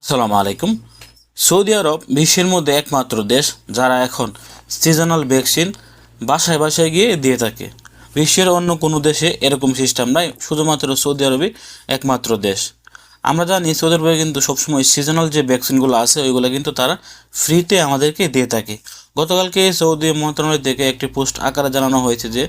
আসসালামু আলাইকুম। সৌদি আরব বিশ্বের মধ্যে একমাত্র দেশ যারা এখন সিজনাল ভ্যাকসিন বাসায় বাসায় গিয়ে দিয়ে থাকে। বিশ্বের অন্য কোনো দেশে এরকম সিস্টেম নাই, শুধুমাত্র সৌদি আরবই একমাত্র দেশ। আমরা জানি সৌদি আরবে কিন্তু সবসময় সিজনাল যে ভ্যাকসিনগুলো আছে ওইগুলো কিন্তু তারা ফ্রিতে আমাদেরকে দিয়ে থাকে। গতকালকে সৌদি মন্ত্রণালয় থেকে একটি পোস্ট আকারে জানানো হয়েছে যে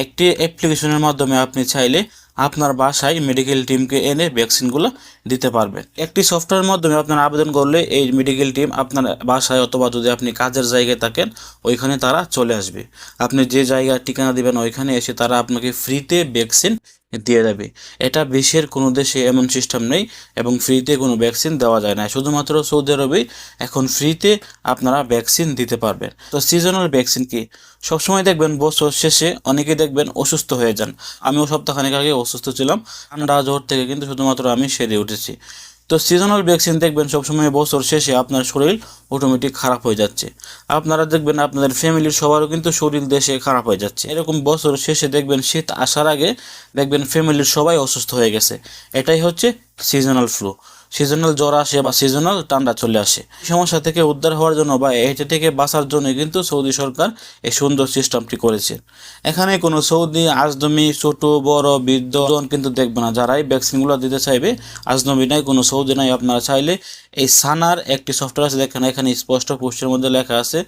একটি অ্যাপ্লিকেশনের মাধ্যমে আপনি চাইলে আপনার বাসায় মেডিকেল টিমকে এনে ভ্যাকসিনগুলো দিতে পারবেন। একটি সফটওয়্যারের মাধ্যমে আপনার আবেদন করলে এই মেডিকেল টিম আপনার বাসায় অথবা যদি আপনি কাজের জায়গায় থাকেন ওইখানে তারা চলে আসবে। আপনি যে জায়গায় ঠিকানা দিবেন ওইখানে এসে তারা আপনাকে ফ্রিতে ভ্যাকসিন দিয়ে যাবে। এটা বিশ্বের কোনো দেশে এমন সিস্টেম নেই এবং ফ্রিতে কোনো ভ্যাকসিন দেওয়া যায় না, শুধুমাত্র সৌদি আরবেই এখন ফ্রিতে আপনারা ভ্যাকসিন দিতে পারবেন। তো সিজনাল ভ্যাকসিন কি? সবসময় দেখবেন বছর শেষে অনেকে দেখবেন অসুস্থ হয়ে যান। আমিও সপ্তাহখানেক আগে অসুস্থ ছিলাম, ঠান্ডা জ্বর থেকে কিন্তু শুধুমাত্র আমি সেরে উঠেছি। তো সিজনাল ভ্যাকসিন দেখবেন সবসময় বছর শেষে আপনার শরীর অটোমেটিক খারাপ হয়ে যাচ্ছে। আপনারা দেখবেন আপনাদের ফ্যামিলির সবারও কিন্তু শরীর দেশে খারাপ হয়ে যাচ্ছে। এরকম বছর শেষে দেখবেন শীত আসার আগে দেখবেন ফ্যামিলির সবাই অসুস্থ হয়ে গেছে। এটাই হচ্ছে সিজনাল ফ্লু। সিজনাল জ্বর আসে বা সিজনাল ঠান্ডা চলে আসে। এই সমস্যা থেকে উদ্ধার হওয়ার জন্য বা এটা থেকে বাঁচার জন্য কিন্তু সৌদি সরকার এই সুন্দর সিস্টেমটি করেছে। এখানে কোনো সৌদি আজনবী ছোট বড় বৃদ্ধ কিন্তু দেখবে না। যারাই ভ্যাকসিনগুলো দিতে চাইবে আজনবী নাই, কোনো সৌদি নাই। আপনারা চাইলে এই সানার একটি সফটওয়্যার আছে, দেখেন এখানে স্পষ্ট পোস্টের মধ্যে লেখা আছে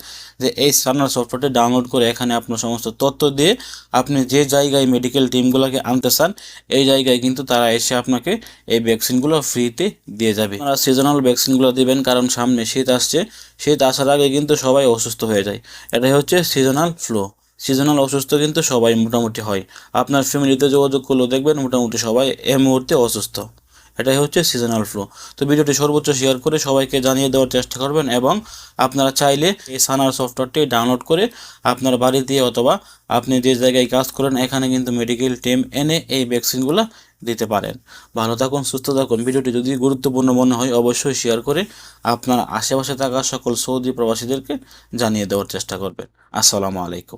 যে এই সানার সফটওয়্যারটি ডাউনলোড করে এখানে আপনার সমস্ত তথ্য দিয়ে আপনি যে জায়গায় মেডিকেল টিমগুলোকে আনতে চান এই জায়গায় কিন্তু তারা এসে আপনাকে এই ভ্যাকসিনগুলো ফ্রিতে দিয়ে যাবে। আপনারা সিজনাল ভ্যাকসিনগুলো দিবেন, কারণ সামনে শীত আসছে। শীত আসার আগে কিন্তু সবাই অসুস্থ হয়ে যায়। এটাই হচ্ছে সিজনাল ফ্লু। সিজনাল অসুস্থ কিন্তু সবাই মোটামুটি হয়। আপনার ফ্যামিলিতে যোগাযোগ করলেও দেখবেন মোটামুটি সবাই এই মুহূর্তে অসুস্থ। এটাই হচ্ছে সিজনাল ফ্লু। তো ভিডিওটি সর্বোচ্চ শেয়ার করে সবাইকে জানিয়ে দেওয়ার চেষ্টা করবেন এবং আপনারা চাইলে এই সানার সফটওয়্যারটি ডাউনলোড করে আপনার বাড়িতে অথবা আপনি যে জায়গায় কাজ করেন এখানে কিন্তু মেডিকেল টিম এনে এই ভ্যাকসিনগুলো দিতে পারেন। ভালো থাকুন, সুস্থ থাকুন। ভিডিওটি যদি গুরুত্বপূর্ণ মনে হয় অবশ্যই শেয়ার করে আপনার আশেপাশে থাকা সকল সৌদি প্রবাসীদেরকে জানিয়ে দেওয়ার চেষ্টা করবেন। আসসালামু আলাইকুম।